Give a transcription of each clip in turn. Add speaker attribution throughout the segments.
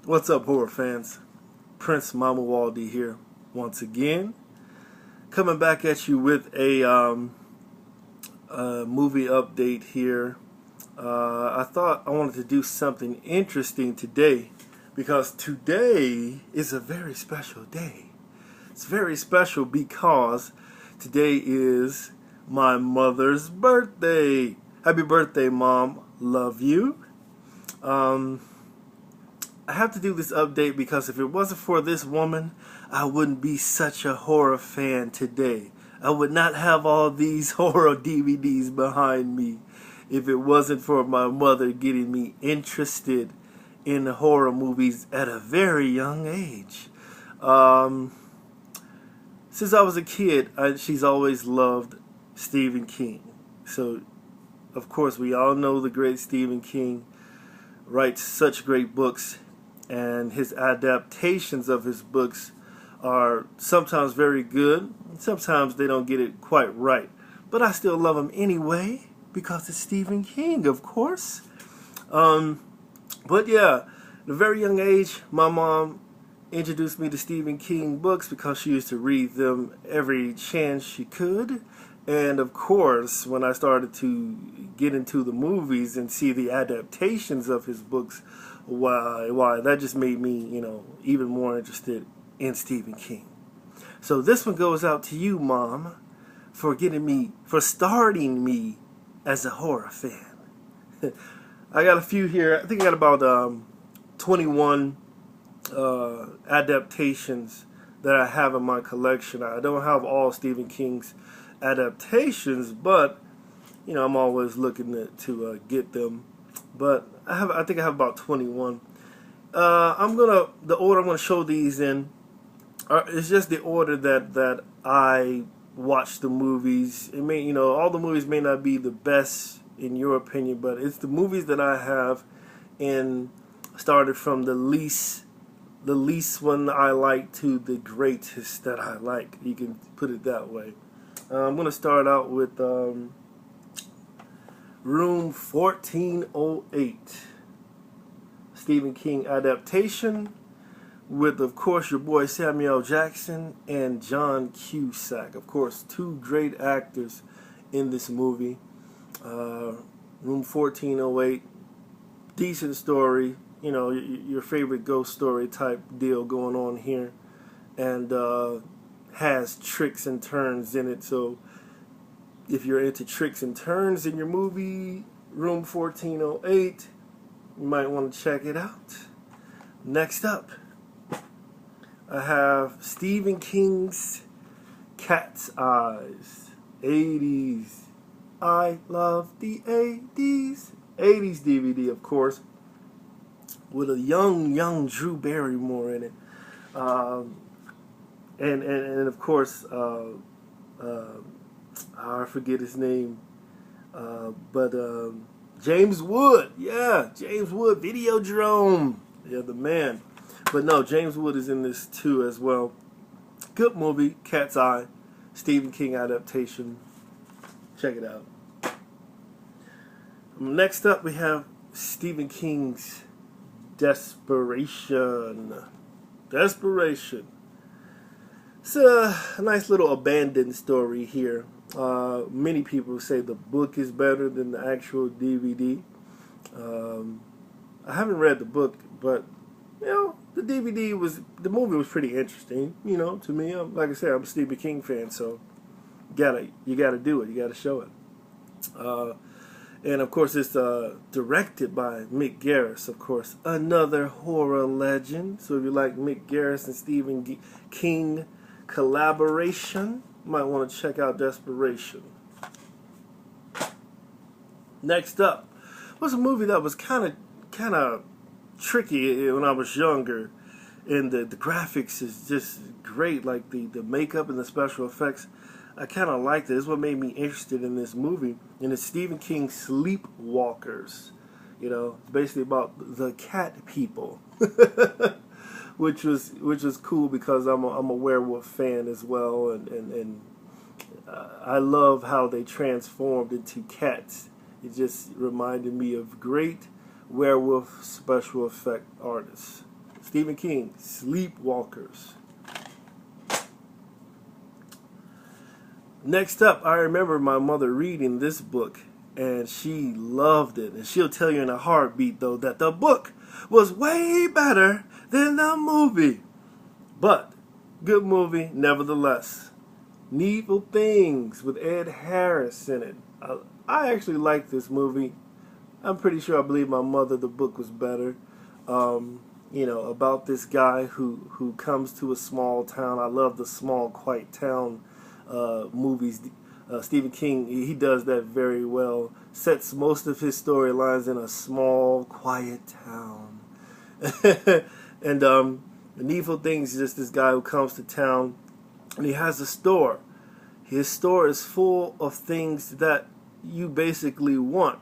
Speaker 1: What's up, horror fans? Prince Mama Waldy here once again, coming back at you with a movie update here. I thought I wanted to do something interesting today because today is a very special day. It's very special because today is my mother's birthday. Happy birthday, Mom. Love you. I have to do this update because if it wasn't for this woman, I wouldn't be such a horror fan today. I would not have all these horror DVDs behind me if it wasn't for my mother getting me interested in horror movies at a very young age. Since I was a kid, she's always loved Stephen King. So, of course, we all know the great Stephen King writes such great books, and his adaptations of his books are sometimes very good, sometimes they don't get it quite right. But I still love him anyway, because it's Stephen King, of course. But yeah, at a very young age, my mom introduced me to Stephen King books because she used to read them every chance she could. And of course, when I started to get into the movies and see the adaptations of his books, why that just made me, even more interested in Stephen King. So this one goes out to you, Mom, for starting me as a horror fan. I got a few here. I think I got about 21 adaptations that I have in my collection. I don't have all Stephen King's adaptations, but I'm always looking to get them. But I think I have about 21. The order I'm gonna show these in it's just the order that I watch the movies. It may, all the movies may not be the best in your opinion, but it's the movies that I have started from the least one I like to the greatest that I like. You can put it that way. I'm gonna start out with Room 1408, Stephen King adaptation with, of course, your boy Samuel Jackson and John Cusack. Of course, two great actors in this movie. Room 1408, decent story, your favorite ghost story type deal going on here, and has tricks and turns in it. So if you're into tricks and turns in your movie, Room 1408, you might want to check it out. Next up, I have Stephen King's Cat's Eyes, 80s. I love the 80s. 80s DVD, of course, with a young Drew Barrymore in it. And of course, I forget his name, but James Wood, James Wood, Videodrome, the man. But no, James Wood is in this too as well. Good movie, Cat's Eye, Stephen King adaptation. Check it out. Next up, we have Stephen King's Desperation. Desperation. It's a nice little abandoned story here. Many people say the book is better than the actual DVD. I haven't read the book, but the movie was pretty interesting. To me, like I said, I'm a Stephen King fan, so you gotta do it. You gotta show it. And of course, it's directed by Mick Garris. Of course, another horror legend. So if you like Mick Garris and Stephen King collaboration, you might want to check out Desperation. Next up was a movie that was kind of tricky when I was younger, and the graphics is just great, like the makeup and the special effects. I kind of liked it. It's what made me interested in this movie, and it's Stephen King's Sleepwalkers. It's basically about the cat people. Which was cool because I'm a werewolf fan as well, and I love how they transformed into cats. It just reminded me of great werewolf special effect artists. Stephen King, Sleepwalkers. Next up, I remember my mother reading this book, and she loved it. And she'll tell you in a heartbeat, though, that the book was way better than the movie. But, good movie, nevertheless. Needful Things with Ed Harris in it. I actually like this movie. I'm pretty sure, I believe my mother, the book was better. You know, about this guy who comes to a small town. I love the small, quiet town movies. Stephen King, he does that very well. Sets most of his storylines in a small, quiet town. And the Needful Things is just this guy who comes to town, and he has a store. His store is full of things that you basically want.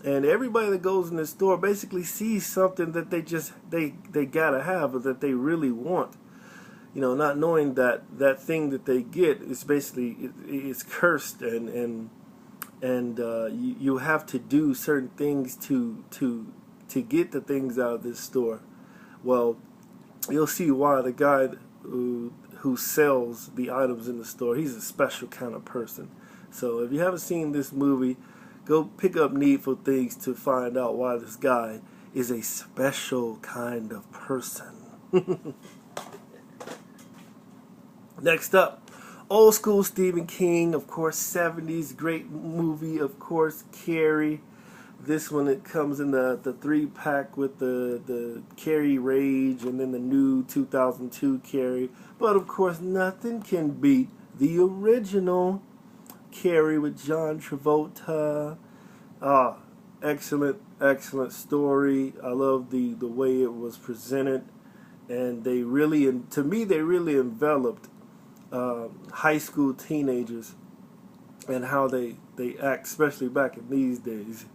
Speaker 1: And everybody that goes in the store basically sees something that they gotta have, or that they really want. You know, not knowing that that thing that they get is basically it's cursed, and you have to do certain things to get the things out of this store. Well, you'll see why. The guy who sells the items in the store, he's a special kind of person. So if you haven't seen this movie, go pick up Needful Things to find out why this guy is a special kind of person. Next up, old school Stephen King, of course, 70s, great movie, of course, Carrie. This one, it comes in the 3-pack with the Carrie Rage, and then the new 2002 Carrie. But of course, nothing can beat the original Carrie with John Travolta. Excellent, excellent story. I love the way it was presented, and they really, to me, they really enveloped high school teenagers and how they act, especially back in these days.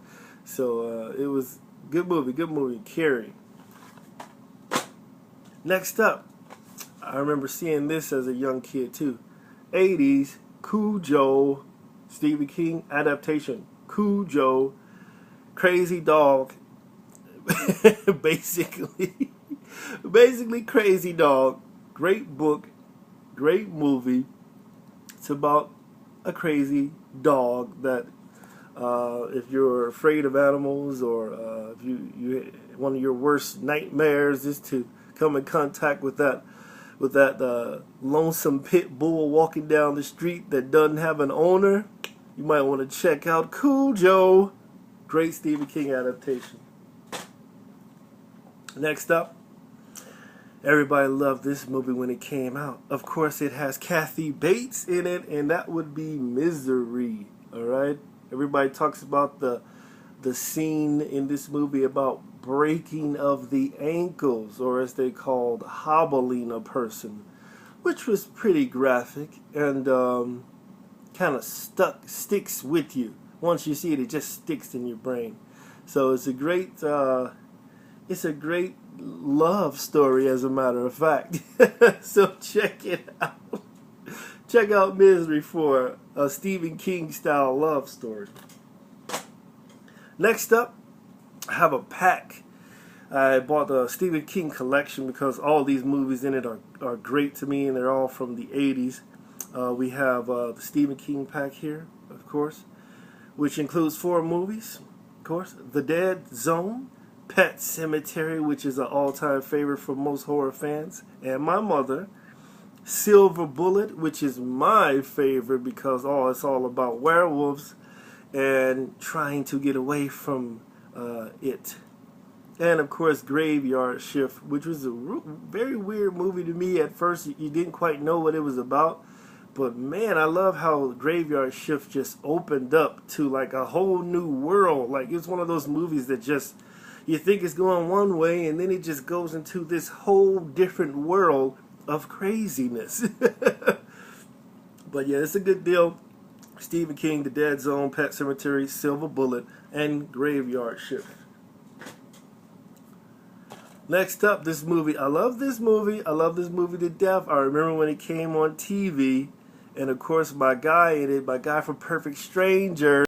Speaker 1: So it was good movie, Carrie. Next up, I remember seeing this as a young kid too. 80s, Cujo, Stephen King adaptation. Cujo, crazy dog. basically crazy dog. Great book, great movie. It's about a crazy dog that if you're afraid of animals, or if you one of your worst nightmares is to come in contact with that lonesome pit bull walking down the street that doesn't have an owner, you might want to check out Cujo. Great Stephen King adaptation. Next up, everybody loved this movie when it came out. Of course, it has Kathy Bates in it, and that would be Misery. All right. Everybody talks about the scene in this movie about breaking of the ankles, or as they called, hobbling a person, which was pretty graphic, and kind of sticks with you. Once you see it, it just sticks in your brain. So it's a great love story, as a matter of fact. So check it out. Check out Misery for a Stephen King style love story. Next up, I have a pack. I bought the Stephen King collection because all these movies in it are great to me, and they're all from the 80s. We have the Stephen King pack here, of course, which includes 4 movies, of course. The Dead Zone, Pet Sematary, which is an all-time favorite for most horror fans, and my mother. Silver Bullet, which is my favorite because it's all about werewolves and trying to get away from it. And of course, Graveyard Shift, which was a very weird movie to me at first. You didn't quite know what it was about, but man, I love how Graveyard Shift just opened up to like a whole new world. Like, it's one of those movies that just, you think it's going one way, and then it just goes into this whole different world of craziness. But yeah, it's a good deal. Stephen King, The Dead Zone, Pet Sematary, Silver Bullet, and Graveyard Shift. Next up, this movie. I love this movie. I love this movie to death. I remember when it came on TV, and of course my guy in it, my guy from Perfect Strangers.